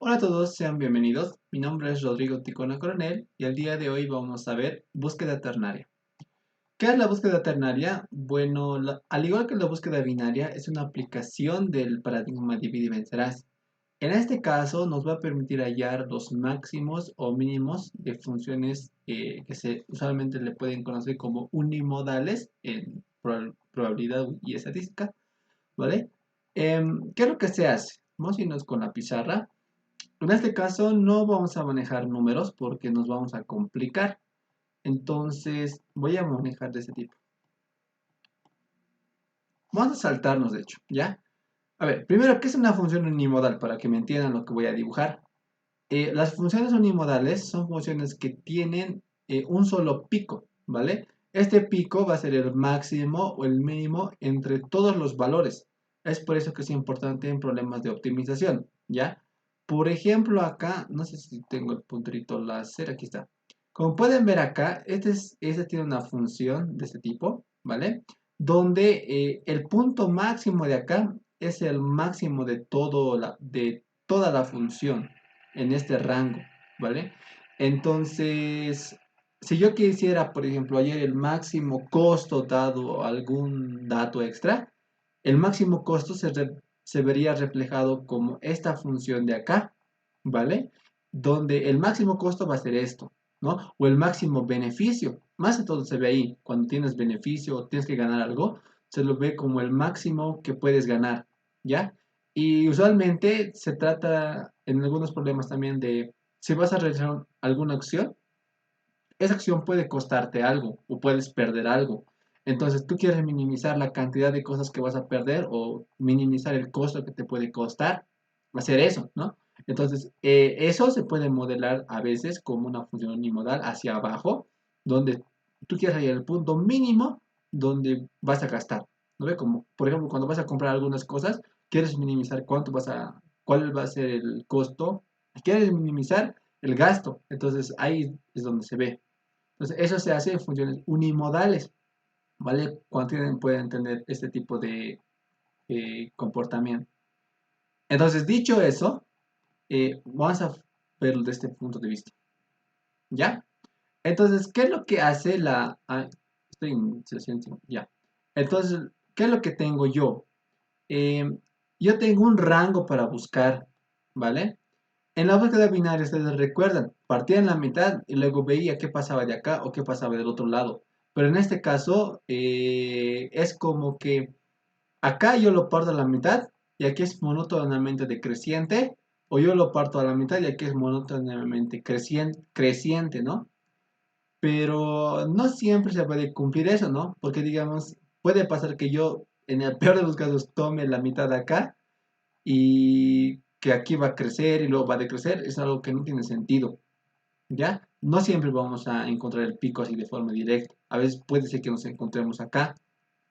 Hola a todos, sean bienvenidos. Mi nombre es Rodrigo Ticona Coronel y el día de hoy vamos a ver búsqueda ternaria. ¿Qué es la búsqueda ternaria? Bueno, al igual que la búsqueda binaria, es una aplicación del paradigma divide y vencerás. En este caso, nos va a permitir hallar los máximos o mínimos de funciones que usualmente le pueden conocer como unimodales en probabilidad y estadística, ¿vale? ¿Qué es lo que se hace? Vamos a irnos con la pizarra. En este caso no vamos a manejar números porque nos vamos a complicar. Entonces voy a manejar de este tipo. Vamos a saltarnos, de hecho, ¿ya? A ver, primero, ¿qué es una función unimodal? Para que me entiendan lo que voy a dibujar. Las funciones unimodales son funciones que tienen un solo pico, ¿vale? Este pico va a ser el máximo o el mínimo entre todos los valores. Es por eso que es importante en problemas de optimización, ¿ya? Por ejemplo, acá, no sé si tengo el punterito láser, aquí está. Como pueden ver acá, este tiene una función de este tipo, ¿vale? Donde el punto máximo de acá es el máximo de toda la función en este rango, ¿vale? Entonces, si yo quisiera, por ejemplo, hallar el máximo costo dado algún dato extra, el máximo costo se vería reflejado como esta función de acá, ¿vale? Donde el máximo costo va a ser esto, ¿no? O el máximo beneficio. Más de todo se ve ahí, cuando tienes beneficio o tienes que ganar algo, se lo ve como el máximo que puedes ganar, ¿ya? Y usualmente se trata en algunos problemas también de si vas a realizar alguna acción, esa acción puede costarte algo o puedes perder algo. Entonces tú quieres minimizar la cantidad de cosas que vas a perder o minimizar el costo que te puede costar hacer eso, ¿no? Entonces eso se puede modelar a veces como una función unimodal hacia abajo, donde tú quieres hallar el punto mínimo donde vas a gastar. ¿No ve? Como por ejemplo cuando vas a comprar algunas cosas, quieres minimizar cuál va a ser el costo, quieres minimizar el gasto. Entonces ahí es donde se ve. Entonces, eso se hace en funciones unimodales, ¿vale? Cuando pueden tener este tipo de comportamiento. Entonces, dicho eso, vamos a verlo desde este punto de vista, ¿ya? Entonces, ¿qué es lo que hace estoy en sesión, ya. Entonces, ¿qué es lo que tengo yo? Eh, yo tengo un rango para buscar, ¿vale? En la búsqueda binaria, ustedes recuerdan, partía en la mitad y luego veía qué pasaba de acá o qué pasaba del otro lado. Pero en este caso es como que acá yo lo parto a la mitad y aquí es monótonamente decreciente, o yo lo parto a la mitad y aquí es monótonamente creciente, ¿no? Pero no siempre se puede cumplir eso, ¿no? Porque digamos, puede pasar que yo en el peor de los casos tome la mitad de acá y que aquí va a crecer y luego va a decrecer, es algo que no tiene sentido, ¿ya? No siempre vamos a encontrar el pico así de forma directa. A veces puede ser que nos encontremos acá,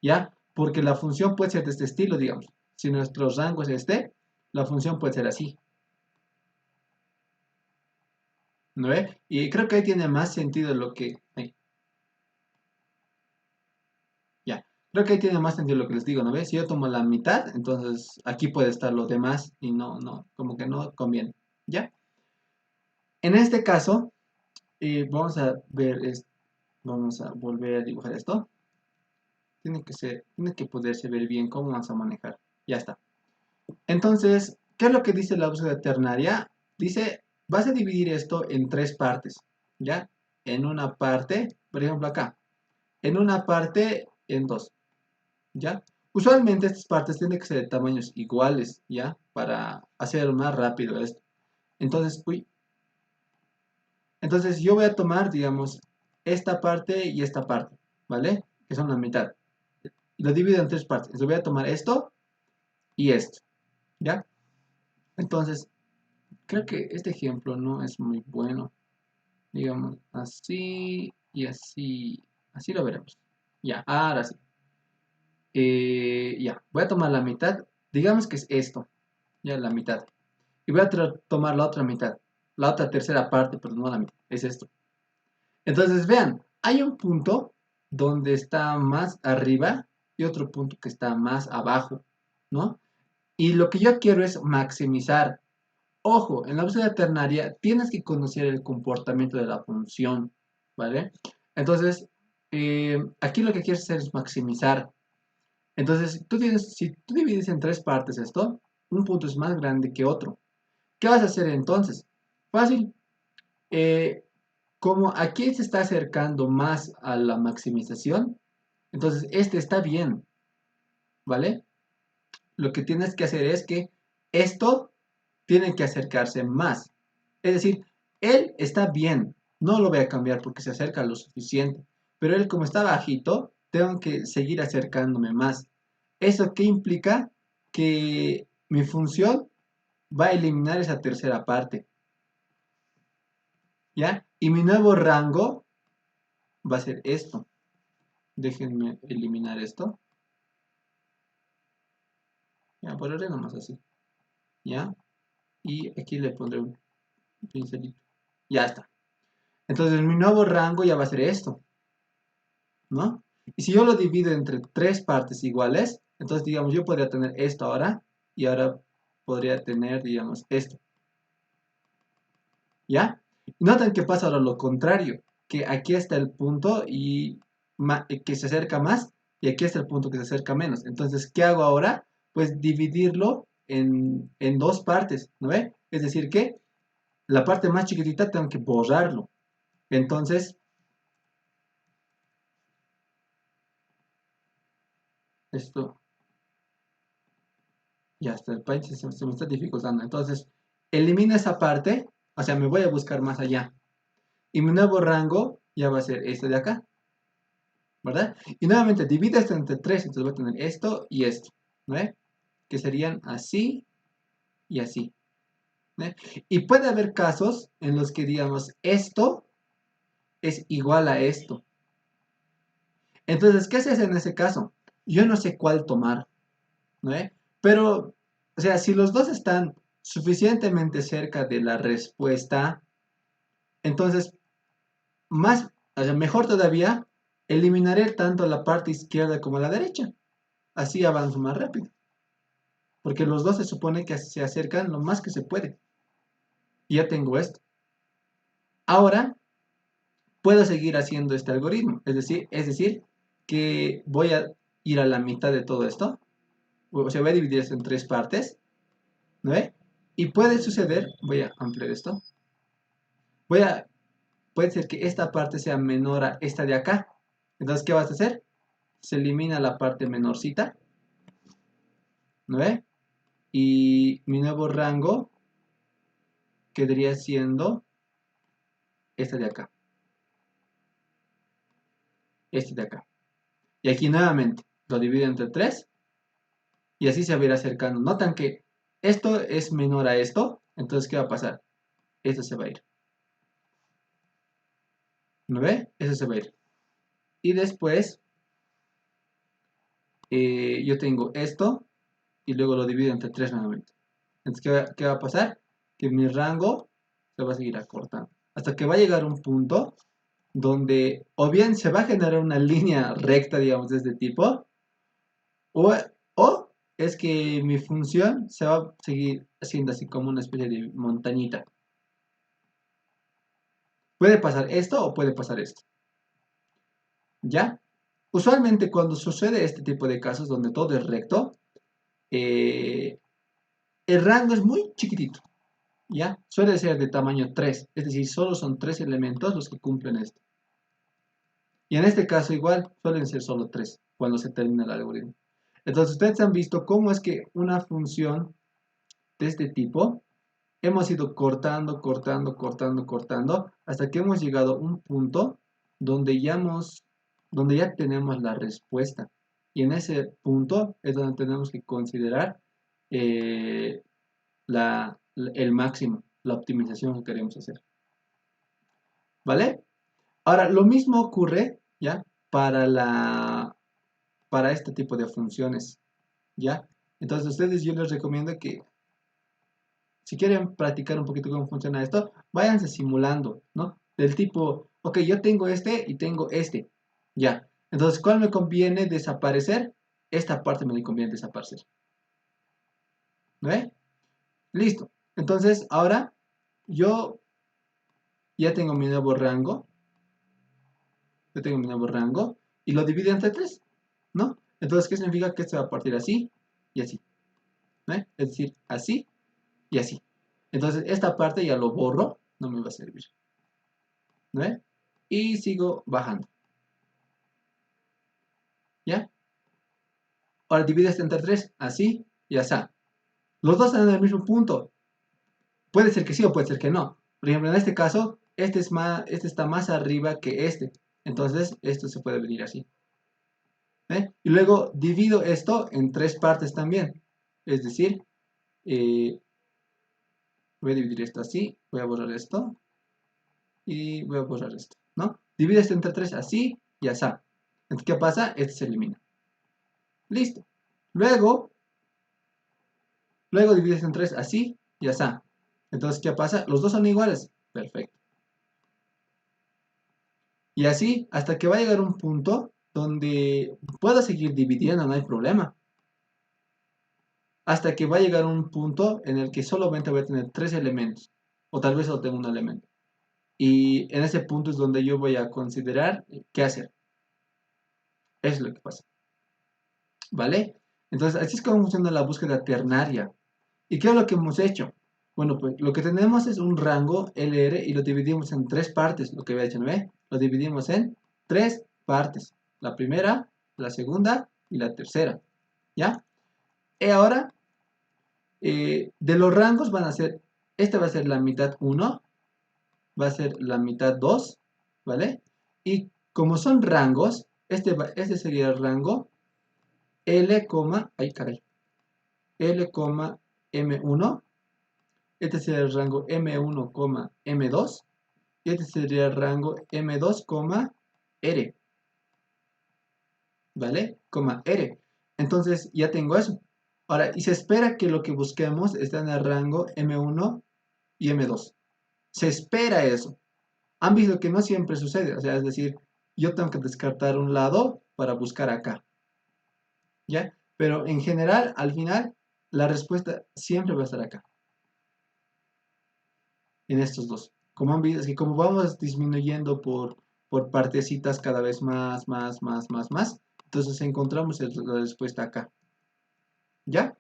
¿ya? Porque la función puede ser de este estilo, digamos. Si nuestro rango es este, la función puede ser así, ¿no ve? Y creo que ahí tiene más sentido lo que... ya. Creo que ahí tiene más sentido lo que les digo, ¿no ve? Si yo tomo la mitad, entonces aquí puede estar lo demás y como que no conviene, ¿ya? En este caso, vamos a volver a dibujar esto. Tiene que poderse ver bien cómo vamos a manejar. Ya está. Entonces, ¿qué es lo que dice la búsqueda ternaria? Dice, vas a dividir esto en tres partes, ¿ya? En una parte, por ejemplo acá, en una parte en dos, ¿ya? Usualmente estas partes tienen que ser de tamaños iguales, ¿ya? Para hacer más rápido esto. Entonces, entonces yo voy a tomar, digamos, esta parte y esta parte, ¿vale? Que son la mitad. Lo divido en tres partes. Entonces voy a tomar esto y esto, ¿ya? Entonces, creo que este ejemplo no es muy bueno. Digamos, así y así. Así lo veremos. Ya, ahora sí. Ya, voy a tomar la mitad. Digamos que es esto, ya la mitad. Y voy a tomar la otra mitad. La otra tercera parte, pero no la mitad. Es esto. Entonces, vean, hay un punto donde está más arriba y otro punto que está más abajo, ¿no? Y lo que yo quiero es maximizar Ojo, en la búsqueda ternaria tienes que conocer el comportamiento de la función, ¿vale? Entonces, aquí lo que quieres hacer es maximizar. Entonces, si tú divides en tres partes esto, un punto es más grande que otro. ¿Qué vas a hacer entonces? Fácil. Eh, Como aquí se está acercando más a la maximización, entonces este está bien, ¿vale? Lo que tienes que hacer es que esto tiene que acercarse más. Es decir, él está bien, no lo voy a cambiar porque se acerca lo suficiente, pero él como está bajito, tengo que seguir acercándome más. ¿Eso qué implica? Que mi función va a eliminar esa tercera parte, ¿ya? Y mi nuevo rango va a ser esto. Déjenme eliminar esto. Ya, por ahora nomás así. ¿Ya? Y aquí le pondré un pincelito. Ya está. Entonces mi nuevo rango ya va a ser esto, ¿no? Y si yo lo divido entre tres partes iguales, entonces digamos yo podría tener esto ahora y ahora podría tener, digamos, esto. ¿Ya? Noten que pasa ahora lo contrario, que aquí está el punto que se acerca más y aquí está el punto que se acerca menos. Entonces, ¿qué hago ahora? Pues dividirlo en dos partes, ¿no ve? Es decir, que la parte más chiquitita tengo que borrarlo. Entonces, esto ya está, el paint se me está dificultando. Entonces, elimino esa parte, o sea, me voy a buscar más allá. Y mi nuevo rango ya va a ser este de acá. ¿Verdad? Y nuevamente divide esto entre 3, entonces voy a tener esto y esto, ¿no? Que serían así y así. ¿No? Y puede haber casos en los que, digamos, esto es igual a esto. Entonces, ¿qué se hace en ese caso? Yo no sé cuál tomar, ¿no? Pero, o sea, si los dos están suficientemente cerca de la respuesta, entonces, o sea, mejor todavía, eliminaré tanto la parte izquierda como la derecha. Así avanzo más rápido. Porque los dos se supone que se acercan lo más que se puede. Y ya tengo esto. Ahora puedo seguir haciendo este algoritmo. Es decir, que voy a ir a la mitad de todo esto. O sea, voy a dividir esto en tres partes. ¿No ve? Y puede suceder, voy a ampliar esto. Voy a, puede ser que esta parte sea menor a esta de acá. Entonces, ¿qué vas a hacer? Se elimina la parte menorcita. ¿No ve? Y mi nuevo rango quedaría siendo este de acá. Este de acá. Y aquí nuevamente lo divido entre 3 y así se va a ir acercando. Notan que esto es menor a esto, entonces ¿qué va a pasar? Esto se va a ir. ¿No ve? Eso se va a ir. Y después yo tengo esto y luego lo divido entre 3 nuevamente. Entonces, ¿qué va a pasar? Que mi rango se va a seguir acortando. Hasta que va a llegar un punto donde o bien se va a generar una línea recta, digamos, de este tipo, O, o es que mi función se va a seguir haciendo así como una especie de montañita. Puede pasar esto o puede pasar esto. ¿Ya? Usualmente cuando sucede este tipo de casos donde todo es recto, eh, el rango es muy chiquitito. ¿Ya? Suele ser de tamaño 3, es decir, solo son 3 elementos los que cumplen esto. Y en este caso igual suelen ser solo 3 cuando se termina el algoritmo. Entonces ustedes han visto cómo es que una función de este tipo hemos ido cortando, cortando, cortando, cortando, hasta que hemos llegado a un punto donde donde ya tenemos la respuesta. Y en ese punto es donde tenemos que considerar eh, el máximo, la optimización que queremos hacer. ¿Vale? Ahora, lo mismo ocurre, ¿ya? Para este tipo de funciones, ¿ya? Entonces, ustedes yo les recomiendo que si quieren practicar un poquito cómo funciona esto, váyanse simulando, ¿no? Del tipo, ok, yo tengo este y tengo este. Ya. Entonces, ¿cuál me conviene desaparecer? Esta parte me conviene desaparecer. ¿No ve? Listo. Entonces, ahora yo ya tengo mi nuevo rango. Yo tengo mi nuevo rango y lo divido entre 3, ¿no? Entonces, ¿qué significa? Que esto va a partir así y así, ¿no? Es decir, así y así. Entonces, esta parte ya lo borro, no me va a servir, ¿no? Y sigo bajando, ¿ya? Ahora divide esto entre 3, así y así. Los dos están en el mismo punto. Puede ser que sí o puede ser que no. Por ejemplo, en este caso, este está más arriba que este. Entonces, esto se puede venir así. Y luego divido esto en 3 partes también. Es decir, eh, voy a dividir esto así, voy a borrar esto y voy a borrar esto, ¿no? Divide esto entre 3 así y así. Entonces, ¿qué pasa? Este se elimina. Listo. Luego, divide esto en 3 así y así. Entonces, ¿qué pasa? Los dos son iguales. Perfecto. Y así hasta que va a llegar un punto donde pueda seguir dividiendo, no hay problema. Hasta que va a llegar un punto en el que solamente voy a tener 3 elementos. O tal vez solo tengo un elemento. Y en ese punto es donde yo voy a considerar qué hacer. Eso es lo que pasa. ¿Vale? Entonces, así es como funciona la búsqueda ternaria. ¿Y qué es lo que hemos hecho? Bueno, pues lo que tenemos es un rango LR y lo dividimos en 3 partes, lo que había hecho, ¿no ve? Lo dividimos en 3 partes. La primera, la segunda y la tercera. ¿Ya? Y ahora, de los rangos van a ser, esta va a ser la mitad 1, va a ser la mitad 2, ¿vale? Y como son rangos, este sería el rango L, ay caray, L, M1, este sería el rango M1, M2, y este sería el rango M2, R, ¿vale? R. Entonces ya tengo eso. Ahora, y se espera que lo que busquemos esté en el rango M1 y M2. Se espera eso. Han visto que no siempre sucede. O sea, es decir, yo tengo que descartar un lado para buscar acá. ¿Ya? Pero en general, al final, la respuesta siempre va a estar acá. En estos dos. Como han visto, es que como vamos disminuyendo por partecitas cada vez más, entonces encontramos la respuesta acá. ¿Ya?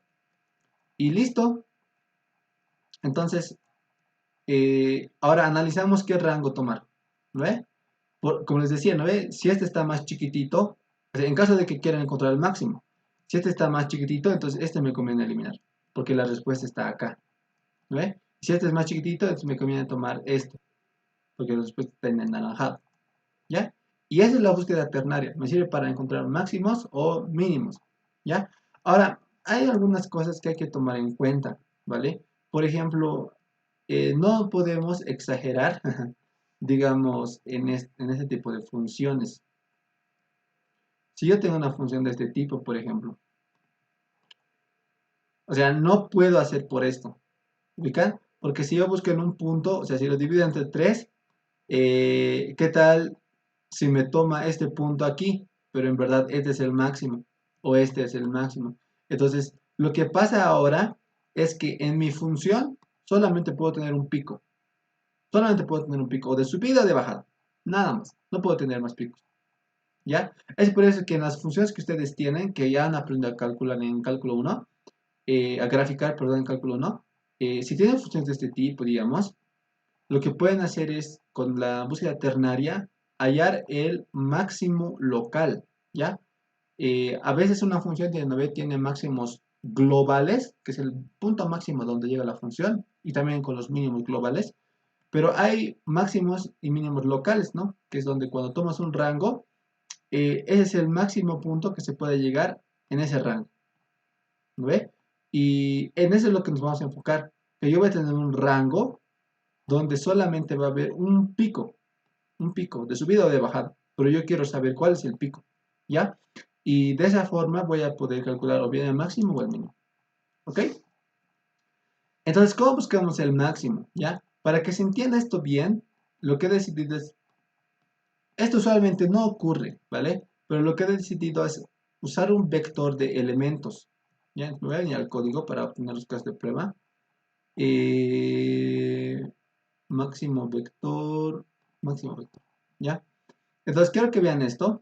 Y listo. Entonces, ahora analizamos qué rango tomar. ¿No ve? Como les decía, ¿no ve? Si este está más chiquitito, o sea, en caso de que quieran encontrar el máximo, si este está más chiquitito, entonces este me conviene eliminar, porque la respuesta está acá. ¿No ve? Si este es más chiquitito, entonces me conviene tomar este, porque la respuesta está en anaranjado. ¿Ya? Y esa es la búsqueda ternaria. Me sirve para encontrar máximos o mínimos. ¿Ya? Ahora, hay algunas cosas que hay que tomar en cuenta, ¿vale? Por ejemplo, no podemos exagerar, digamos, en este tipo de funciones. Si yo tengo una función de este tipo, por ejemplo, o sea, no puedo hacer por esto. ¿Ubican? Porque si yo busco en un punto, o sea, si lo divido entre 3, ¿qué tal si me toma este punto aquí? Pero en verdad este es el máximo o este es el máximo. Entonces, lo que pasa ahora es que en mi función solamente puedo tener un pico. Solamente puedo tener un pico o de subida o de bajada. Nada más. No puedo tener más picos. ¿Ya? Es por eso que en las funciones que ustedes tienen, que ya han aprendido a calcular en cálculo 1, a graficar, perdón, en cálculo 1, si tienen funciones de este tipo, digamos, lo que pueden hacer es, con la búsqueda ternaria, hallar el máximo local, ¿ya? A veces una función tiene máximos globales, que es el punto máximo donde llega la función, y también con los mínimos globales, pero hay máximos y mínimos locales, ¿no? Que es donde cuando tomas un rango, ese es el máximo punto que se puede llegar en ese rango, ¿no ve? Y en eso es lo que nos vamos a enfocar, que yo voy a tener un rango donde solamente va a haber un pico de subida o de bajada, pero yo quiero saber cuál es el pico, ¿ya? Y de esa forma voy a poder calcular o bien el máximo o el mínimo, ¿ok? Entonces, ¿cómo buscamos el máximo, ya? Para que se entienda esto bien, lo que he decidido es, esto usualmente no ocurre, ¿vale? Pero lo que he decidido es usar un vector de elementos, ¿ya? Me voy a venir al código para obtener los casos de prueba. eh, máximo vector, ¿ya? Entonces quiero que vean esto.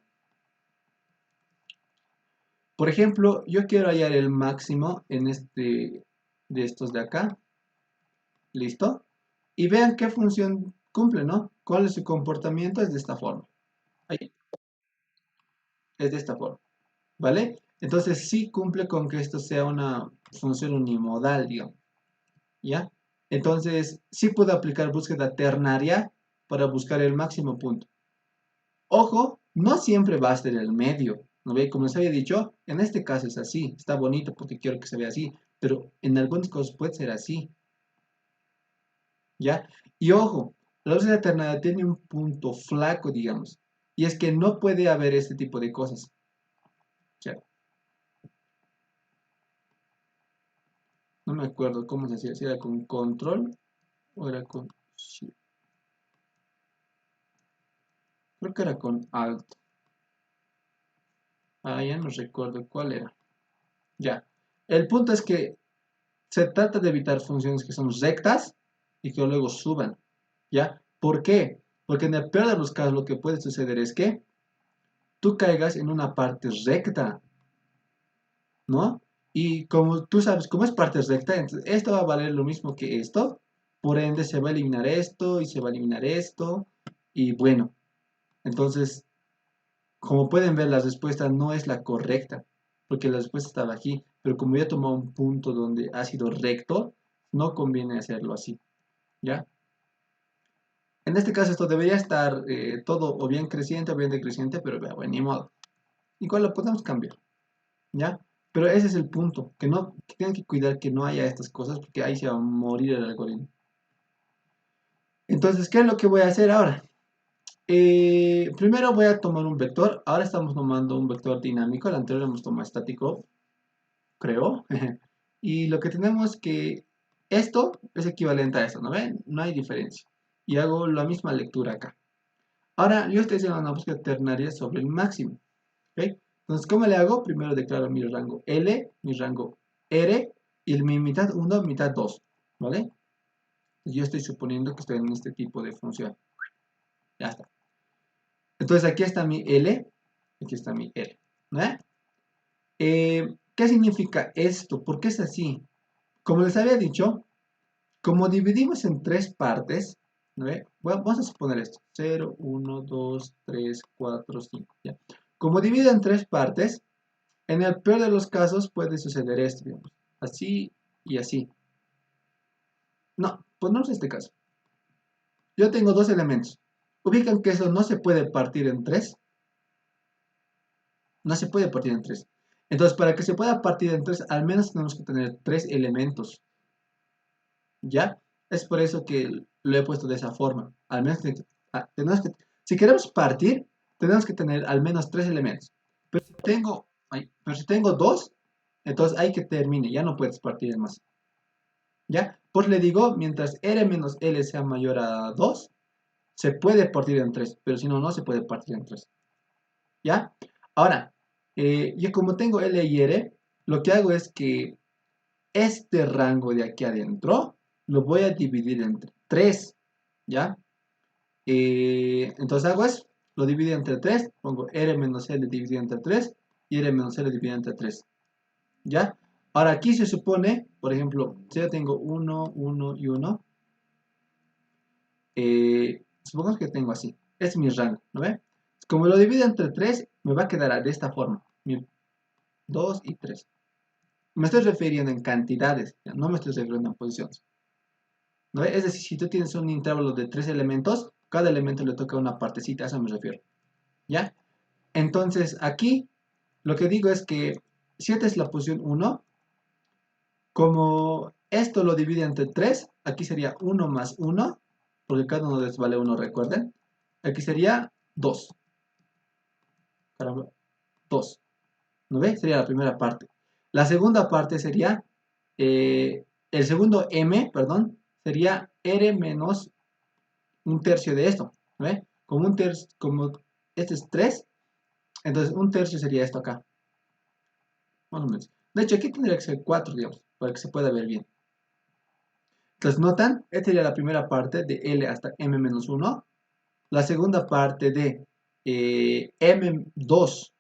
Por ejemplo, yo quiero hallar el máximo en este de estos de acá. ¿Listo? Y vean qué función cumple, ¿no? ¿Cuál es su comportamiento? Es de esta forma. Ahí, es de esta forma. ¿Vale? Entonces sí cumple con que esto sea una función unimodal, digamos. ¿Ya? Entonces sí puedo aplicar búsqueda ternaria para buscar el máximo punto. Ojo, no siempre va a ser el medio. ¿No ve? Como les había dicho, en este caso es así. Está bonito porque quiero que se vea así. Pero en algunos casos puede ser así. ¿Ya? Y ojo, la búsqueda ternaria tiene un punto flaco, digamos. Y es que no puede haber este tipo de cosas. ¿Ya? No me acuerdo cómo se hacía. Si era con control o era con shift. Creo que era con alt. Ah, ya no recuerdo cuál era. Ya. El punto es que se trata de evitar funciones que son rectas y que luego suban. ¿Ya? ¿Por qué? Porque en el peor de los casos lo que puede suceder es que tú caigas en una parte recta, ¿no? Y como tú sabes, como es parte recta, entonces esto va a valer lo mismo que esto. Por ende, se va a eliminar esto y se va a eliminar esto. Y bueno, entonces, como pueden ver, la respuesta no es la correcta, porque la respuesta estaba aquí. Pero como ya he tomado un punto donde ha sido recto, no conviene hacerlo así, ¿ya? En este caso esto debería estar todo o bien creciente o bien decreciente, pero bueno, ni modo. Igual lo podemos cambiar, ¿ya? Pero ese es el punto, que tienen que cuidar que no haya estas cosas porque ahí se va a morir el algoritmo. Entonces, ¿qué es lo que voy a hacer ahora? Primero voy a tomar un vector. Ahora estamos tomando un vector dinámico. El anterior hemos tomado estático, creo. Y lo que tenemos que... Esto es equivalente a esto, ¿no ven? No hay diferencia. Y hago la misma lectura acá. Ahora yo estoy haciendo una búsqueda ternaria sobre el máximo. ¿Ok? Entonces, ¿cómo le hago? Primero declaro mi rango L, mi rango R y mi mitad 1, mitad 2. ¿Vale? Yo estoy suponiendo que estoy en este tipo de función. Ya está. Entonces aquí está mi L, aquí está mi L. ¿No? ¿Qué significa esto? ¿Por qué es así? Como les había dicho, como dividimos en tres partes, ¿no? Vamos a suponer esto. 0, 1, 2, 3, 4, 5. ¿Ya? Como divido en tres partes, en el peor de los casos puede suceder esto, digamos. Así y así. No, ponemos este caso. Yo tengo dos elementos. Ubican que eso no se puede partir en tres. No se puede partir en tres. Entonces, para que se pueda partir en tres, al menos tenemos que tener tres elementos. ¿Ya? Es por eso que lo he puesto de esa forma. Al menos tenemos que, si queremos partir, tenemos que tener al menos tres elementos. Pero si tengo dos, entonces hay que termine, ya no puedes partir en más. ¿Ya? Pues le digo, mientras R menos L sea mayor a 2 se puede partir en 3 pero si no, no se puede partir en 3. ¿Ya? Ahora, yo como tengo L y R, lo que hago es que este rango de aquí adentro lo voy a dividir entre 3. ¿Ya? Entonces hago eso, lo divido entre 3 pongo R menos L dividido entre 3 y R menos L dividido entre 3. ¿Ya? Ahora aquí se supone, por ejemplo, si yo tengo 1, 1 y 1, supongamos que tengo así. Este es mi rango, ¿no ve? Como lo divido entre 3, me va a quedar de esta forma. 2 y 3. Me estoy refiriendo en cantidades, ¿ya? No me estoy refiriendo en posiciones. ¿No ve? Es decir, si tú tienes un intervalo de 3 elementos, cada elemento le toca una partecita, a eso me refiero. ¿Ya? Entonces, aquí lo que digo es que si esta es la posición 1, como esto lo divide entre 3, aquí sería 1 más 1, porque cada uno de estos vale 1, recuerden. Aquí sería 2. Caramba, 2. ¿No ve? Sería la primera parte. La segunda parte sería, el segundo m, perdón, sería r menos un tercio de esto. ¿No ve? Como un tercio, como este es 3, entonces un tercio sería esto acá. Más o menos. De hecho, aquí tendría que ser 4, digamos, para que se pueda ver bien. Entonces, notan, esta sería la primera parte de L hasta M-1. La segunda parte de M2.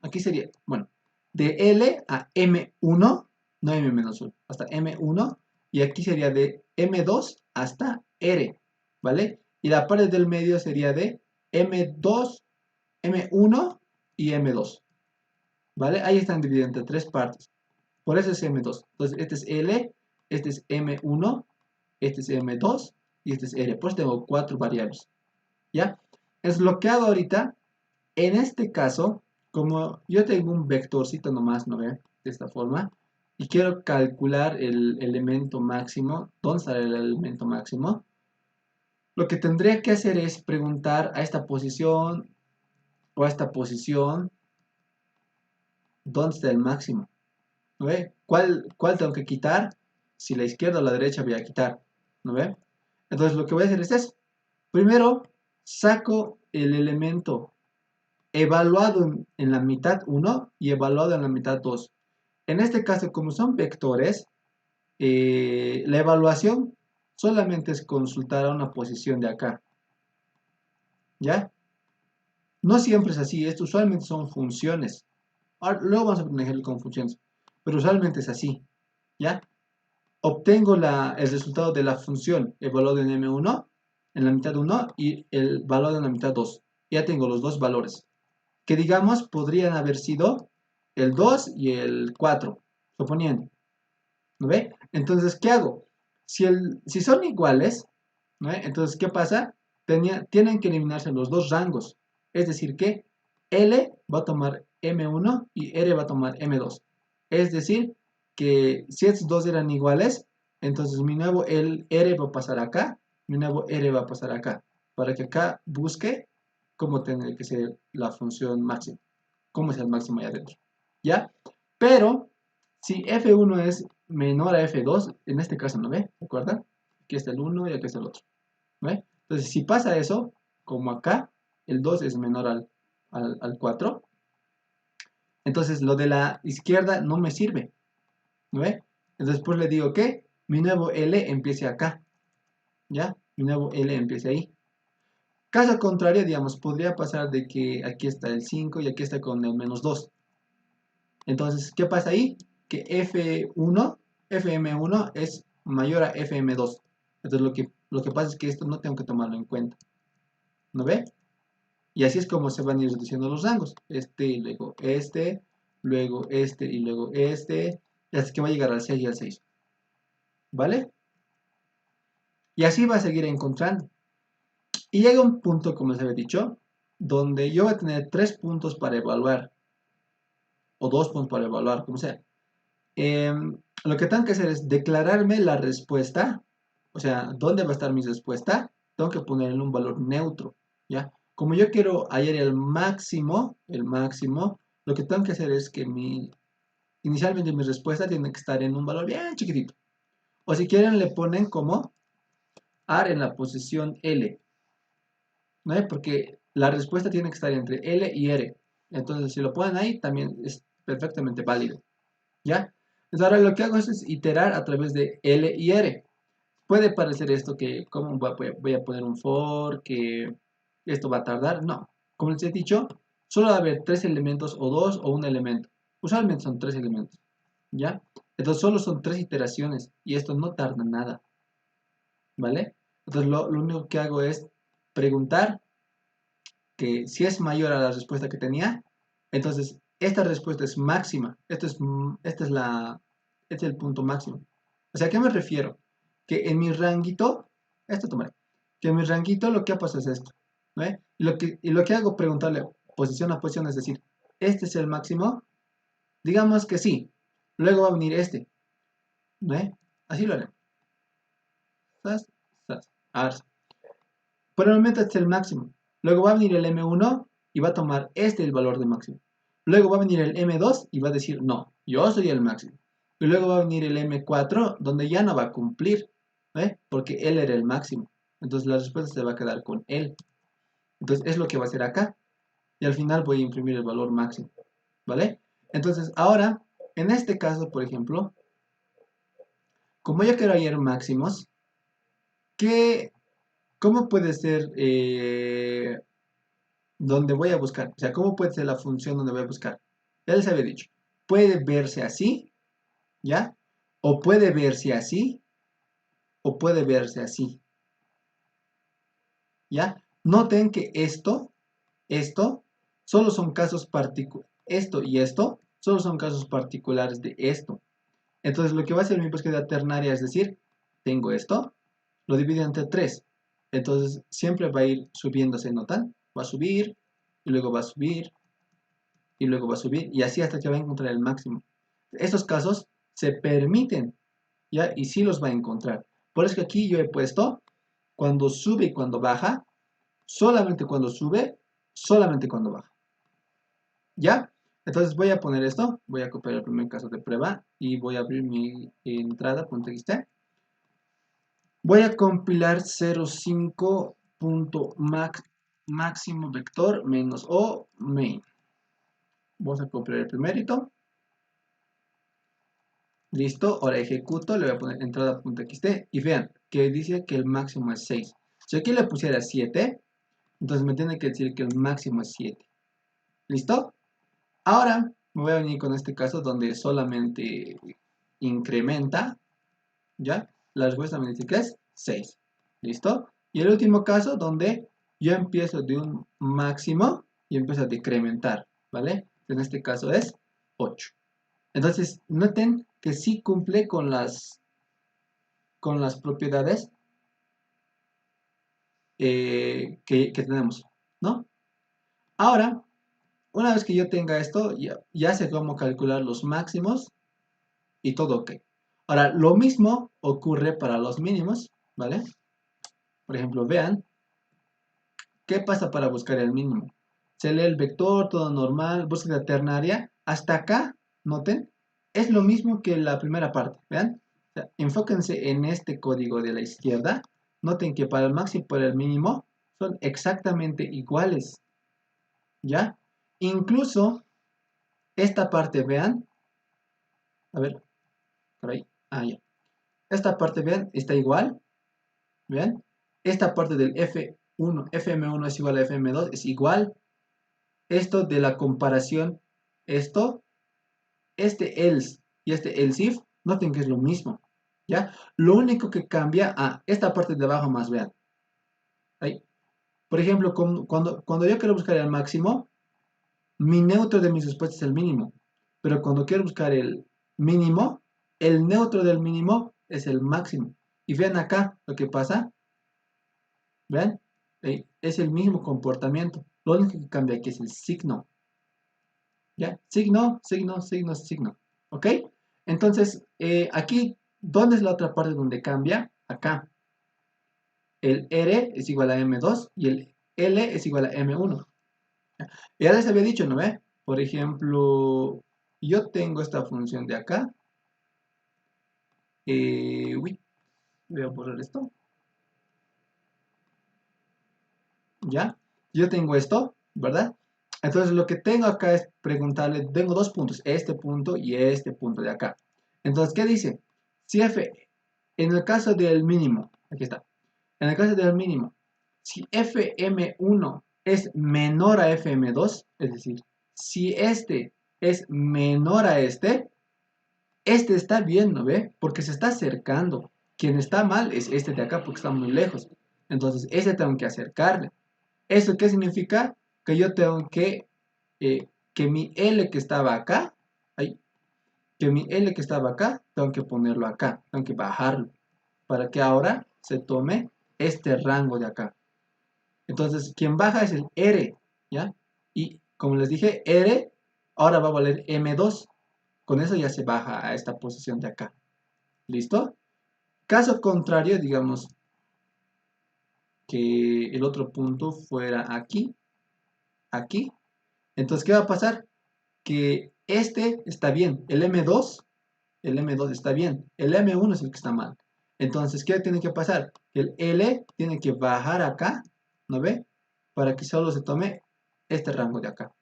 Aquí sería, bueno, de L a M1, no M-1, hasta M1. Y aquí sería de M2 hasta R, ¿vale? Y la parte del medio sería de M2, M1 y M2, ¿vale? Ahí están divididos entre tres partes. Por eso es M2. Entonces, este es L, este es M1, este es M2 y este es R. Pues tengo cuatro variables, ¿ya? Es lo que hago ahorita. En este caso, como yo tengo un vectorcito nomás, ¿no ve? De esta forma. Y quiero calcular el elemento máximo. ¿Dónde está el elemento máximo? Lo que tendría que hacer es preguntar a esta posición o a esta posición, ¿dónde está el máximo? ¿No ve? ¿Cuál tengo que quitar? Si la izquierda o la derecha voy a quitar, ¿no ve? Entonces lo que voy a hacer es eso. Primero, saco el elemento evaluado en la mitad 1 y evaluado en la mitad 2. En este caso, como son vectores, la evaluación solamente es consultar a una posición de acá, ¿ya? No siempre es así, esto usualmente son funciones. Ahora, luego vamos a poner ejemplo con funciones, pero usualmente es así, ¿ya? Obtengo el resultado de la función evaluado en M1, en la mitad 1 y el valor en la mitad 2. Ya tengo los dos valores, que digamos podrían haber sido el 2 y el 4, suponiendo, ¿no ve? Entonces, ¿qué hago? Si son iguales, ¿no ve? Entonces, ¿qué pasa? Tienen que eliminarse los dos rangos, es decir, que L va a tomar M1 y R va a tomar M2. Es decir, que si estos dos eran iguales, entonces mi nuevo R va a pasar acá, mi nuevo R va a pasar acá, para que acá busque cómo tiene que ser la función máxima, cómo es el máximo ahí adentro, ¿ya? Pero si F1 es menor a F2, en este caso, ¿no ve? ¿Se acuerdan? Aquí está el 1 y aquí está el otro, ¿no ve? Entonces, si pasa eso, como acá, el 2 es menor al 4, entonces lo de la izquierda no me sirve, ¿no ve? Entonces, pues le digo que mi nuevo L empiece acá, ¿ya? Mi nuevo L empiece ahí. Caso contrario, digamos, podría pasar de que aquí está el 5 y aquí está con el menos 2. Entonces, ¿qué pasa ahí? Que F1, FM1 es mayor a FM2. Entonces, lo que pasa es que esto no tengo que tomarlo en cuenta, ¿no ve? Y así es como se van a ir reduciendo los rangos. Este y luego este y luego este, y hasta que va a llegar al 6 y al 6, ¿vale? Y así va a seguir encontrando. Y llega un punto, como les había dicho, donde yo voy a tener 3 puntos para evaluar, o 2 puntos para evaluar, como sea. Lo que tengo que hacer es declararme la respuesta, o sea, ¿dónde va a estar mi respuesta? Tengo que ponerle un valor neutro, ¿ya? Como yo quiero hallar el máximo, lo que tengo que hacer es que inicialmente mi respuesta tiene que estar en un valor bien chiquitito. O si quieren le ponen como AR en la posición L, ¿no? Porque la respuesta tiene que estar entre L y R. Entonces, si lo ponen ahí, también es perfectamente válido, ¿ya? Entonces, ahora lo que hago es iterar a través de L y R. Puede parecer esto que, ¿cómo voy a poner un for? Que esto va a tardar. No. Como les he dicho, solo va a haber tres elementos o dos o un elemento. Usualmente son tres elementos, ¿ya? Entonces, solo son tres iteraciones y esto no tarda nada, ¿vale? Entonces, lo único que hago es preguntar que si es mayor a la respuesta que tenía, entonces esta respuesta es máxima. Este es el punto máximo. O sea, ¿a qué me refiero? Que en mi ranguito, esto tomar, que en mi ranguito lo que pasa es esto, ¿no? Y lo que hago preguntarle posición a posición, es decir, ¿este es el máximo? Digamos que sí. Luego va a venir este, ¿no? Así lo haré. Sas, sas, ars. Por el momento este es el máximo. Luego va a venir el M1 y va a tomar el valor de máximo. Luego va a venir el M2 y va a decir, no, yo soy el máximo. Y luego va a venir el M4 donde ya no va a cumplir, porque él era el máximo. Entonces la respuesta se va a quedar con él. Entonces es lo que va a hacer acá. Y al final voy a imprimir el valor máximo, ¿vale? Entonces ahora, en este caso, por ejemplo, como yo quiero hallar máximos, ¿qué, ¿cómo puede ser donde voy a buscar? O sea, ¿cómo puede ser la función donde voy a buscar? Ya les había dicho, puede verse así, ¿ya? O puede verse así, o puede verse así, ¿ya? Noten que esto, solo son casos particulares, esto y esto, solo son casos particulares de esto. Entonces, lo que va a hacer mi búsqueda ternaria es decir, tengo esto, lo divido entre 3. Entonces, siempre va a ir subiéndose, ¿notan? Va a subir, y luego va a subir, y luego va a subir, y así hasta que va a encontrar el máximo. Estos casos se permiten, ¿ya? Y sí los va a encontrar. Por eso que aquí yo he puesto cuando sube y cuando baja, solamente cuando sube, solamente cuando baja. ¿Ya? Entonces voy a poner esto, voy a copiar el primer caso de prueba y voy a abrir mi entrada.txt. Voy a compilar 05.max máximo vector menos o main. Vamos a copiar el primerito. Listo, ahora ejecuto, le voy a poner entrada.txt y vean que dice que el máximo es 6. Si aquí le pusiera 7, entonces me tiene que decir que el máximo es 7. ¿Listo? Ahora me voy a venir con este caso donde solamente incrementa, ¿ya? La respuesta me dice que es 6. ¿Listo? Y el último caso donde yo empiezo de un máximo y empiezo a decrementar, ¿vale? En este caso es 8. Entonces, noten que sí cumple con las propiedades que tenemos, ¿no? Ahora, una vez que yo tenga esto, ya sé cómo calcular los máximos y todo ok. Ahora, lo mismo ocurre para los mínimos, ¿vale? Por ejemplo, vean, ¿qué pasa para buscar el mínimo? Se lee el vector, todo normal, búsqueda ternaria. Hasta acá, noten, es lo mismo que la primera parte, ¿vean? O sea, enfóquense en este código de la izquierda. Noten que para el máximo y para el mínimo son exactamente iguales, ¿ya? Incluso esta parte, vean, a ver, por ahí, ya. Esta parte, vean, está igual, vean. Esta parte del F1, FM1 es igual a FM2, es igual. Esto de la comparación, esto, este else y este else if, noten que es lo mismo, ¿ya? Lo único que cambia, esta parte de abajo más, vean. Ahí. Por ejemplo, cuando yo quiero buscar el máximo, mi neutro de mis respuestas es el mínimo. Pero cuando quiero buscar el mínimo, el neutro del mínimo es el máximo. Y vean acá lo que pasa, ¿ven? Es el mismo comportamiento. Lo único que cambia aquí es el signo. ¿Ya? Signo, signo, signo, signo. ¿Ok? Entonces, aquí, ¿dónde es la otra parte donde cambia? Acá. El R es igual a M2 y el L es igual a M1. Ya les había dicho, ¿no ve? Por ejemplo, yo tengo esta función de acá. Uy, voy a borrar esto. ¿Ya? Yo tengo esto, ¿verdad? Entonces lo que tengo acá es preguntarle, tengo dos puntos, este punto y este punto de acá. Entonces, ¿qué dice? Si f, en el caso del mínimo, aquí está, en el caso del mínimo, si fm1 es menor a fm2, es decir, si este es menor a este está bien, ¿no ve? Porque se está acercando. Quien está mal es este de acá porque está muy lejos. Entonces, este tengo que acercarle. ¿Eso qué significa? Que yo tengo que mi L que estaba acá, ahí, que mi L que estaba acá, tengo que ponerlo acá, tengo que bajarlo, para que ahora se tome este rango de acá. Entonces, quien baja es el R, ¿ya? Y como les dije, R ahora va a valer M2. Con eso ya se baja a esta posición de acá. ¿Listo? Caso contrario, digamos que el otro punto fuera aquí, aquí. Entonces, ¿qué va a pasar? Que este está bien, el M2 está bien, el M1 es el que está mal. Entonces, ¿qué tiene que pasar? El L tiene que bajar acá, ¿no ve? Para que solo se tome este rango de acá,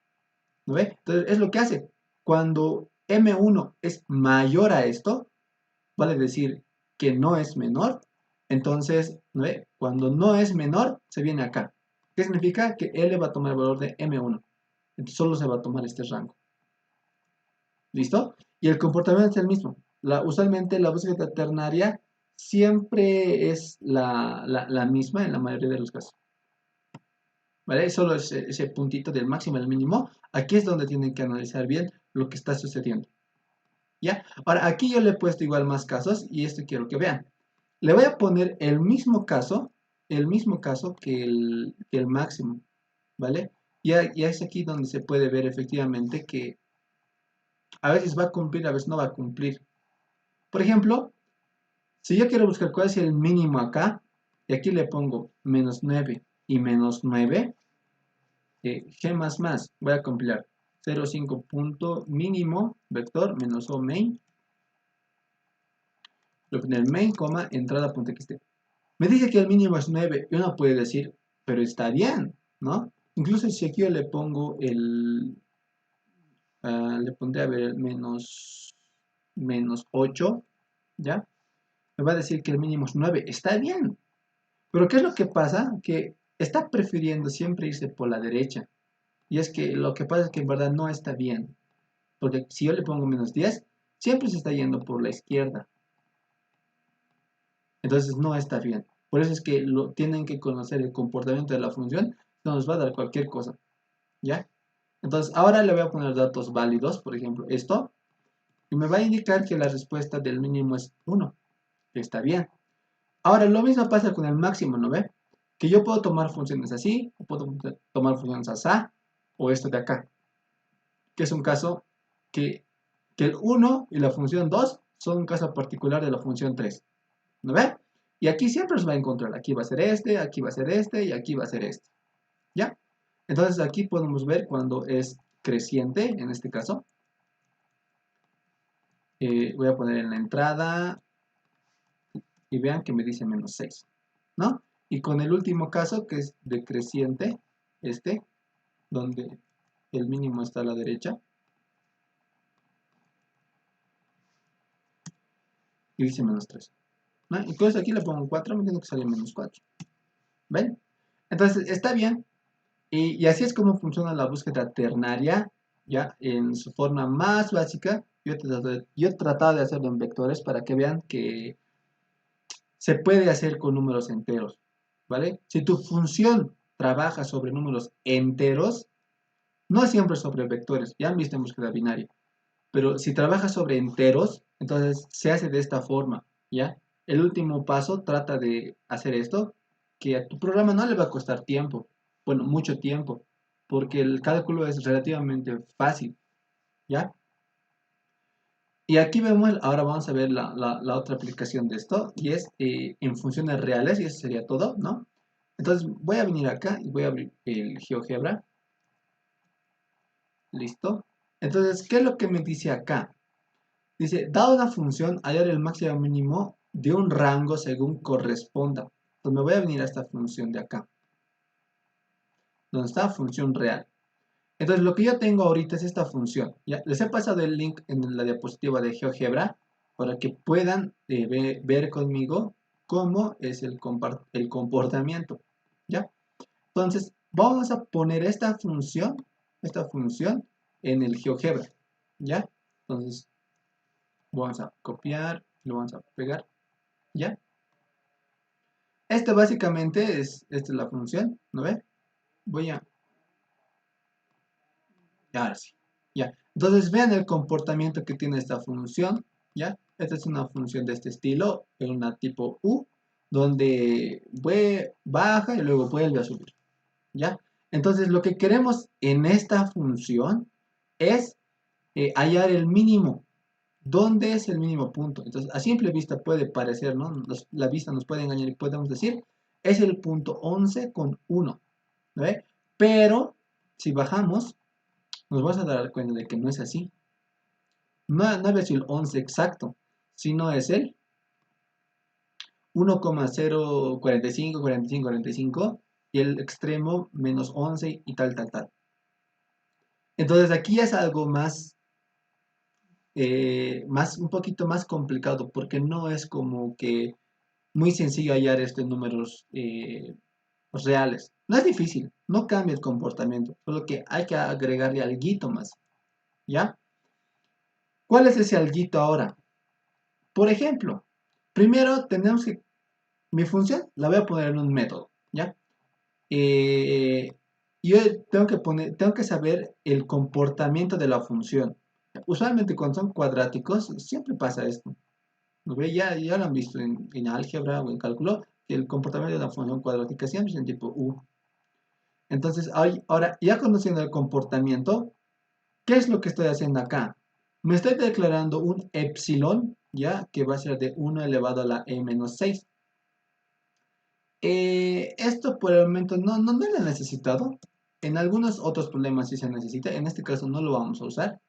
¿no ve? Entonces, es lo que hace. Cuando M1 es mayor a esto, vale decir, que no es menor, entonces, ¿no ve? Cuando no es menor, se viene acá. ¿Qué significa? Que L va a tomar el valor de M1. Entonces solo se va a tomar este rango. ¿Listo? Y el comportamiento es el mismo. Usualmente la búsqueda ternaria siempre es la misma en la mayoría de los casos. ¿Vale? Solo ese puntito del máximo al mínimo. Aquí es donde tienen que analizar bien lo que está sucediendo. ¿Ya? Ahora, aquí yo le he puesto igual más casos y esto quiero que vean. Le voy a poner el mismo caso que el máximo, ¿vale? Y es aquí donde se puede ver efectivamente que a veces va a cumplir, a veces no va a cumplir. Por ejemplo, si yo quiero buscar cuál es el mínimo acá, y aquí le pongo menos 9 y menos 9, G++, voy a compilar 0,5 punto mínimo, vector, menos O main, lo pone el main, coma, entrada.txt. Me dice que el mínimo es 9, y uno puede decir, pero está bien, ¿no? Incluso si aquí yo le pongo le pondré a ver menos 8, ¿ya? Me va a decir que el mínimo es 9, está bien. Pero ¿qué es lo que pasa? Que está prefiriendo siempre irse por la derecha. Y es que lo que pasa es que en verdad no está bien. Porque si yo le pongo menos 10, siempre se está yendo por la izquierda. Entonces no está bien. Por eso es que tienen que conocer el comportamiento de la función. No nos va a dar cualquier cosa. ¿Ya? Entonces ahora le voy a poner datos válidos. Por ejemplo, esto. Y me va a indicar que la respuesta del mínimo es 1. Que está bien. Ahora lo mismo pasa con el máximo, ¿no ve? Que yo puedo tomar funciones así. O puedo tomar funciones así. O esto de acá. Que es un caso que el 1 y la función 2 son un caso particular de la función 3. ¿No ve? Y aquí siempre os va a encontrar. Aquí va a ser este, aquí va a ser este y aquí va a ser este. ¿Ya? Entonces aquí podemos ver cuando es creciente, en este caso. Voy a poner en la entrada y vean que me dice menos 6. ¿No? Y con el último caso, que es decreciente, donde el mínimo está a la derecha, y dice menos 3. ¿No? Entonces aquí le pongo 4, me tiene que salir menos 4. ¿Ven? Entonces está bien. Y así es como funciona la búsqueda ternaria, ya en su forma más básica. Yo he tratado de hacerlo en vectores para que vean que se puede hacer con números enteros, ¿vale? Si tu función trabaja sobre números enteros, no siempre sobre vectores, ya han visto en búsqueda binaria, pero si trabaja sobre enteros, entonces se hace de esta forma, ¿ya? El último paso trata de hacer esto, que a tu programa no le va a costar tiempo, bueno, mucho tiempo, porque el cálculo es relativamente fácil, ¿ya? Y aquí vemos, ahora vamos a ver la otra aplicación de esto, y es en funciones reales, y eso sería todo, ¿no? Entonces voy a venir acá y voy a abrir el GeoGebra. ¿Listo? Entonces, ¿qué es lo que me dice acá? Dice, dado una función, hallar el máximo mínimo de un rango según corresponda. Entonces me voy a venir a esta función de acá, donde está función real. Entonces lo que yo tengo ahorita es esta función. ¿Ya? Les he pasado el link en la diapositiva de GeoGebra para que puedan ver conmigo cómo es el comportamiento. ¿Ya? Entonces vamos a poner esta función en el GeoGebra. ¿Ya? Entonces vamos a copiar, lo vamos a pegar. ¿Ya? Esta básicamente esta es la función, ¿no ve? Voy a, ahora sí, ya. Entonces vean el comportamiento que tiene esta función, ¿ya? Esta es una función de este estilo, en una tipo U, donde baja y luego vuelve a subir, ¿ya? Entonces lo que queremos en esta función es hallar el mínimo. ¿Dónde es el mínimo punto? Entonces, a simple vista puede parecer, ¿no? La vista nos puede engañar y podemos decir, es el punto 11 con 1, ¿no ve? Pero, si bajamos, nos vamos a dar cuenta de que no es así. No es el 11 exacto, sino es el 1,045, 45, 45 y el extremo menos 11 y tal, tal, tal. Entonces, aquí es algo más un poquito más complicado, porque no es como que muy sencillo hallar estos números reales. No es difícil, no cambia el comportamiento, solo que hay que agregarle alguito más, ¿ya? ¿Cuál es ese alguito ahora? Por ejemplo, primero tenemos que, mi función la voy a poner en un método, ¿ya? Eh, yo tengo que saber el comportamiento de la función. Usualmente cuando son cuadráticos, siempre pasa esto. ¿No ve? Ya lo han visto en álgebra o en cálculo, que el comportamiento de la función cuadrática siempre es en tipo U. Entonces, ahora, ya conociendo el comportamiento, ¿qué es lo que estoy haciendo acá? Me estoy declarando un epsilon, ¿ya? Que va a ser de 1 elevado a la e-6. Esto por el momento no lo he necesitado. En algunos otros problemas sí se necesita. En este caso no lo vamos a usar.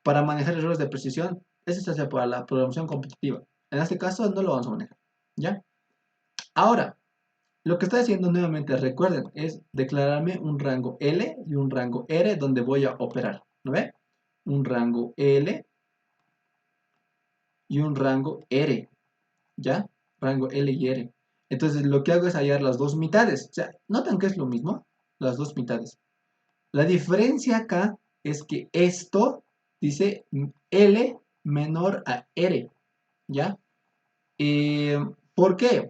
Para manejar errores de precisión, eso se hace para la programación competitiva. En este caso no lo vamos a manejar. ¿Ya? Ahora, lo que estoy haciendo nuevamente, recuerden, es declararme un rango L y un rango R donde voy a operar. ¿No ve? Un rango L y un rango R. ¿Ya? Rango L y R. Entonces lo que hago es hallar las dos mitades. O sea, ¿notan que es lo mismo? Las dos mitades. La diferencia acá es que esto dice L menor a R. ¿Ya? ¿Por qué?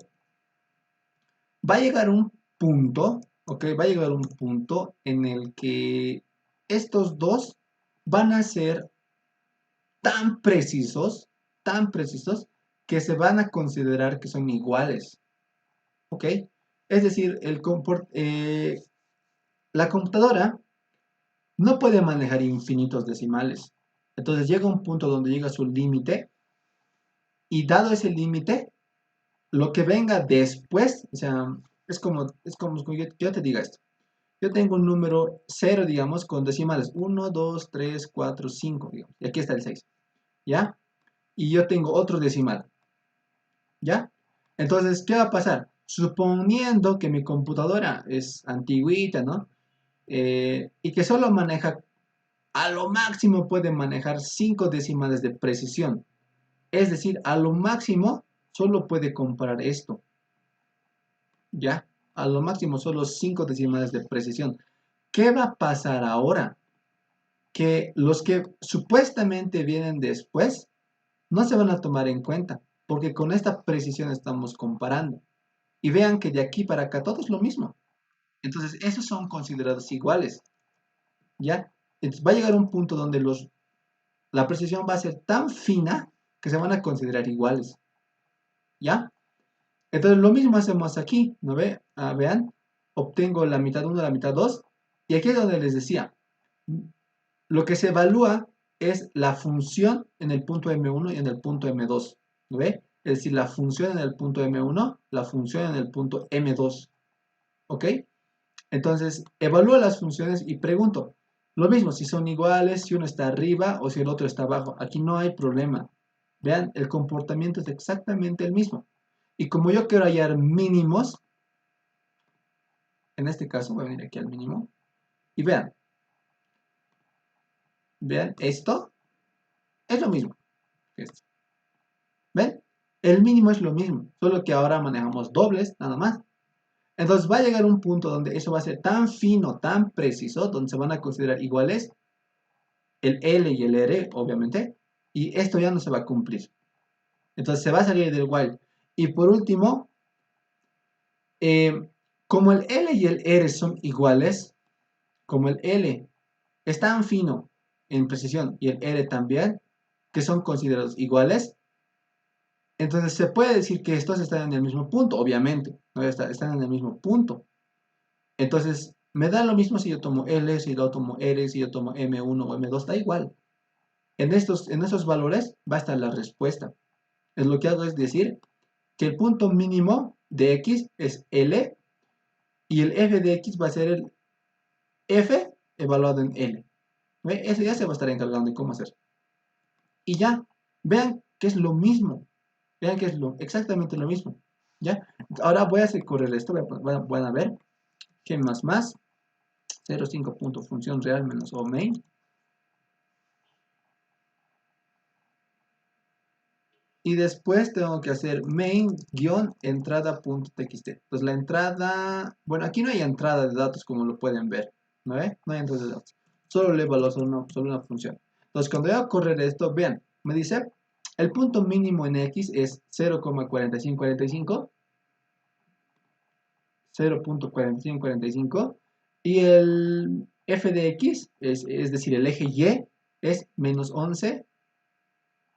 Va a llegar un punto, ¿ok? Va a llegar un punto en el que estos dos van a ser tan precisos, que se van a considerar que son iguales. ¿Ok? Es decir, la computadora no puede manejar infinitos decimales. Entonces llega un punto donde llega su límite y dado ese límite, lo que venga después, o sea, es como que yo te diga esto. Yo tengo un número 0, digamos, con decimales 1, 2, 3, 4, 5, digamos. Y aquí está el 6, ¿ya? Y yo tengo otro decimal, ¿ya? Entonces, ¿qué va a pasar? Suponiendo que mi computadora es antigüita, ¿no? Y que solo maneja, a lo máximo puede manejar 5 decimales de precisión. Es decir, a lo máximo solo puede comparar esto, ¿ya? A lo máximo solo 5 decimales de precisión. ¿Qué va a pasar ahora? Que los que supuestamente vienen después no se van a tomar en cuenta, porque con esta precisión estamos comparando. Y vean que de aquí para acá todo es lo mismo. Entonces, esos son considerados iguales, ¿ya? Entonces, va a llegar un punto donde la precisión va a ser tan fina que se van a considerar iguales, ¿ya? Entonces, lo mismo hacemos aquí, ¿no ve? Vean, obtengo la mitad 1, la mitad 2, y aquí es donde les decía, lo que se evalúa es la función en el punto M1 y en el punto M2, ¿no ve? Es decir, la función en el punto M1, la función en el punto M2, ¿ok? Entonces, evalúo las funciones y pregunto, lo mismo, si son iguales, si uno está arriba o si el otro está abajo. Aquí no hay problema. Vean, el comportamiento es exactamente el mismo. Y como yo quiero hallar mínimos, en este caso voy a venir aquí al mínimo, y vean, esto es lo mismo que esto. ¿Ven? El mínimo es lo mismo, solo que ahora manejamos dobles, nada más. Entonces va a llegar un punto donde eso va a ser tan fino, tan preciso, donde se van a considerar iguales el L y el R, obviamente, y esto ya no se va a cumplir. Entonces se va a salir del while. Y por último, eh, como el L y el R son iguales, como el L es tan fino en precisión y el R también, que son considerados iguales, entonces se puede decir que estos están en el mismo punto, obviamente, ¿no? Están en el mismo punto. Entonces, me da lo mismo si yo tomo L, si yo tomo R, si yo tomo M1 o M2, da igual. En esos valores va a estar la respuesta. Es lo que hago es decir que el punto mínimo de X es L y el f de X va a ser el f evaluado en L. ¿Ve? Eso ya se va a estar encargando de cómo hacer. Y ya, vean que es lo mismo. Vean que es exactamente lo mismo. ¿Ya? Ahora voy a hacer correr esto. Van a ver que más 0,5 punto función real menos o main. Y después tengo que hacer main-entrada.txt. Entonces la entrada, bueno, aquí no hay entrada de datos como lo pueden ver, ¿no ve? No hay entrada de datos. Solo le valoro solo una función. Entonces cuando voy a correr esto, vean, me dice, el punto mínimo en x es 0,4545, 0.4545, y el f de x, es decir, el eje y, es menos 11,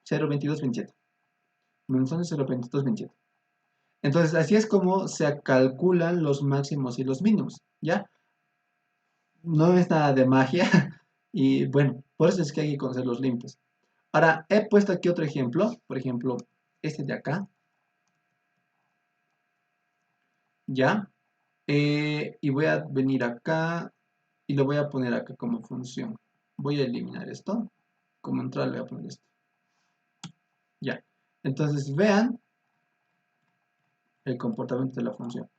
0,2227. Menos 11, 0,2227. Entonces, así es como se calculan los máximos y los mínimos, ¿ya? No es nada de magia y bueno, por eso es que hay que conocer los límites. Ahora, he puesto aquí otro ejemplo, por ejemplo, este de acá, ¿ya? Y voy a venir acá y lo voy a poner acá como función. Voy a eliminar esto, como entrada le voy a poner esto, ya. Entonces, vean el comportamiento de la función.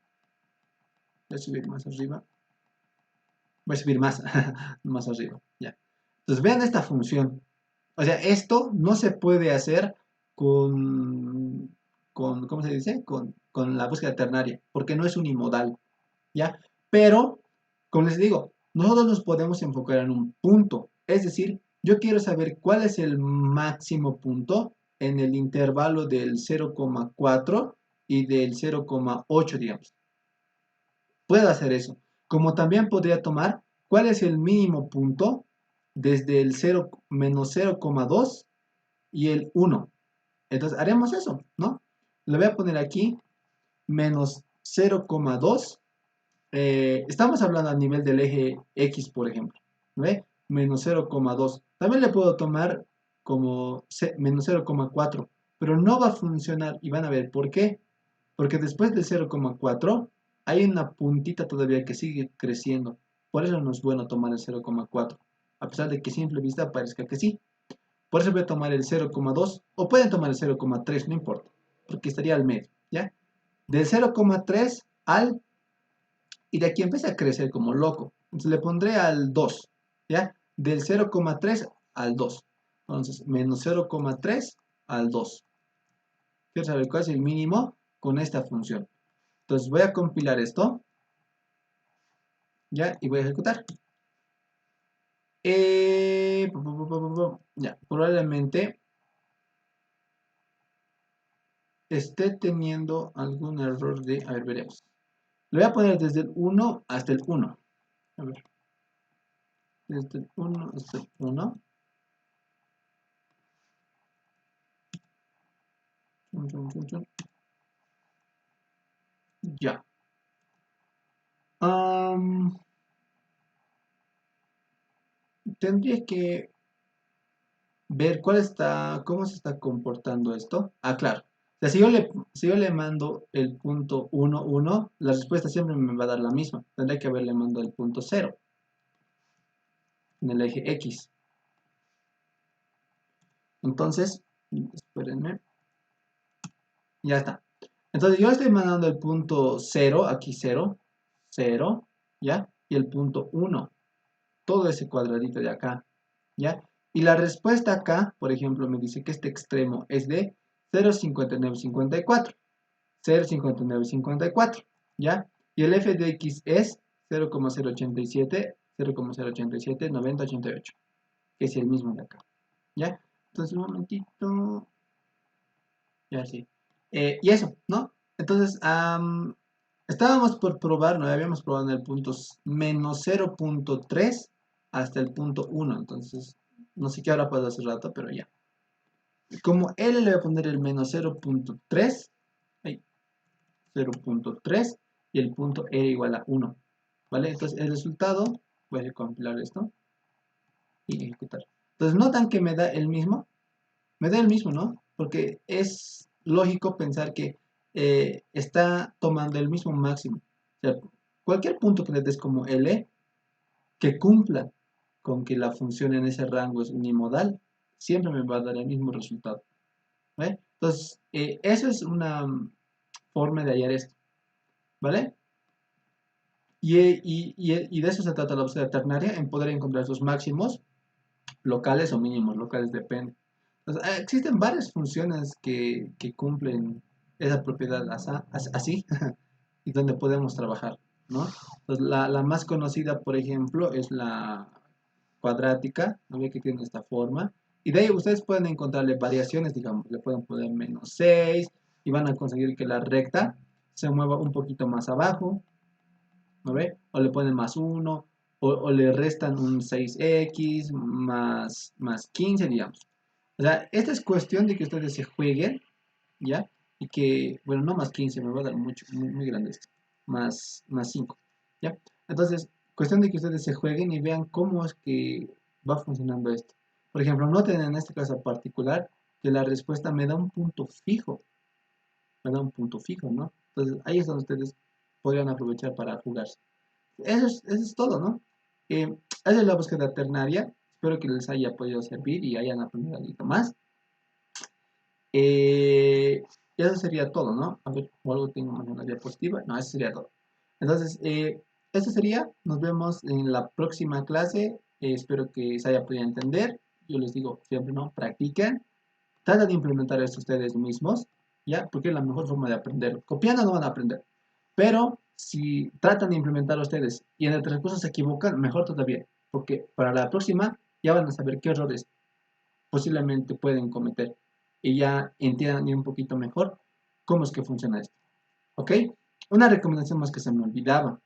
Voy a subir más arriba. Voy a subir más, más arriba, ya. Entonces vean esta función. O sea, esto no se puede hacer ¿cómo se dice? Con la búsqueda ternaria, porque no es unimodal, ¿ya? Pero, como les digo, nosotros nos podemos enfocar en un punto. Es decir, yo quiero saber cuál es el máximo punto en el intervalo del 0,4 y del 0,8, digamos. Puedo hacer eso. Como también podría tomar cuál es el mínimo punto desde el 0 menos 0,2 y el 1. Entonces haremos eso, ¿no? Le voy a poner aquí menos 0,2. Estamos hablando a nivel del eje X, por ejemplo. ¿Ve? Menos 0,2. También le puedo tomar como menos 0,4. Pero no va a funcionar y van a ver por qué. Porque después del 0,4 hay una puntita todavía que sigue creciendo. Por eso no es bueno tomar el 0,4. A pesar de que a simple vista parezca que sí. Por eso voy a tomar el 0,2 o pueden tomar el 0,3, no importa. Porque estaría al medio, ¿ya? Del 0,3 al... Y de aquí empieza a crecer como loco. Entonces le pondré al 2, ¿ya? Del 0,3 al 2. Entonces, menos 0,3 al 2. Quiero saber cuál es el mínimo con esta función. Entonces voy a compilar esto, ¿ya? Y voy a ejecutar. Ya, probablemente esté teniendo algún error de... A ver, veremos. Lo voy a poner desde el 1 hasta el 1. A ver. Desde el 1 hasta el 1. Ya. Tendría que ver cómo se está comportando esto. Ah, claro. O sea, si yo le mando el punto 1, 1, la respuesta siempre me va a dar la misma. Tendría que haberle mandado el punto 0 en el eje X. Entonces, espérenme. Ya está. Entonces yo estoy mandando el punto 0, aquí 0, 0, ¿ya? Y el punto 1, todo ese cuadradito de acá, ¿ya? Y la respuesta acá, por ejemplo, me dice que este extremo es de 0,5954, 0,5954, ¿ya? Y el f de x es 0,087, 0,087, 90, 88, que es el mismo de acá, ¿ya? Entonces, un momentito, ya sí. Y eso, ¿no? Entonces, estábamos por probar, no habíamos probado en el punto menos 0,3 hasta el punto 1. Entonces, no sé qué ahora puedo hacer rato, pero ya. Como L le voy a poner el menos 0,3, 0,3 y el punto E igual a 1. ¿Vale? Entonces, el resultado, voy a compilar esto y ejecutar. Entonces, ¿notan que me da el mismo? Me da el mismo, ¿no? Porque es lógico pensar que está tomando el mismo máximo. O sea, cualquier punto que le des como L, que cumpla con que la función en ese rango es unimodal, siempre me va a dar el mismo resultado. ¿Vale? Entonces, eso es una forma de hallar esto. ¿Vale? Y de eso se trata la búsqueda ternaria, en poder encontrar sus máximos locales o mínimos locales, depende. O sea, existen varias funciones que cumplen esa propiedad así y donde podemos trabajar, ¿no? Entonces, la más conocida, por ejemplo, es la cuadrática, ¿no? Ve que tiene esta forma. Y de ahí ustedes pueden encontrarle variaciones, digamos, le pueden poner -6 y van a conseguir que la recta se mueva un poquito más abajo, ¿no ve? O le ponen +1, o le restan un 6x más 15, digamos. O sea, esta es cuestión de que ustedes se jueguen, ¿ya? Y que, bueno, no +15, me va a dar mucho, muy grande esto. Más 5, ¿ya? Entonces, cuestión de que ustedes se jueguen y vean cómo es que va funcionando esto. Por ejemplo, noten en este caso particular que la respuesta me da un punto fijo, me da un punto fijo, ¿no? Entonces, ahí es donde ustedes podrían aprovechar para jugarse. Eso es todo, ¿no? Esa es la búsqueda ternaria. Espero que les haya podido servir y hayan aprendido algo más. Y eso sería todo, ¿no? A ver, o algo tengo más en la diapositiva. No, eso sería todo. Entonces, eso sería. Nos vemos en la próxima clase. Espero que se haya podido entender. Yo les digo siempre, ¿no? Practiquen. Traten de implementar esto ustedes mismos, ¿ya? Porque es la mejor forma de aprender. Copiando no van a aprender. Pero si tratan de implementar ustedes y en el transcurso se equivocan, mejor todavía. Porque para la próxima ya van a saber qué errores posiblemente pueden cometer y ya entiendan un poquito mejor cómo es que funciona esto. ¿Ok? Una recomendación más que se me olvidaba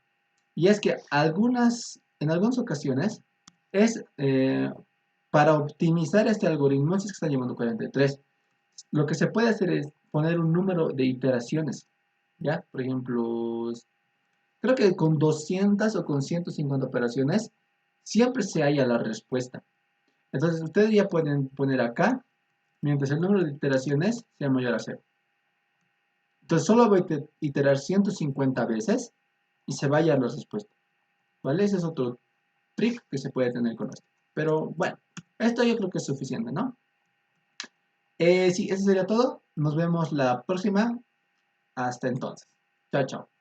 y es que en algunas ocasiones es para optimizar este algoritmo, si es que está llevando 43, lo que se puede hacer es poner un número de iteraciones, ¿ya? Por ejemplo, creo que con 200 o con 150 operaciones siempre se halla la respuesta. Entonces ustedes ya pueden poner acá mientras el número de iteraciones sea mayor a cero. Entonces solo voy a iterar 150 veces y se va a hallar la respuesta. ¿Vale? Ese es otro trick que se puede tener con esto. Pero bueno, esto yo creo que es suficiente, ¿no? Sí, eso sería todo. Nos vemos la próxima. Hasta entonces. Chao, chao.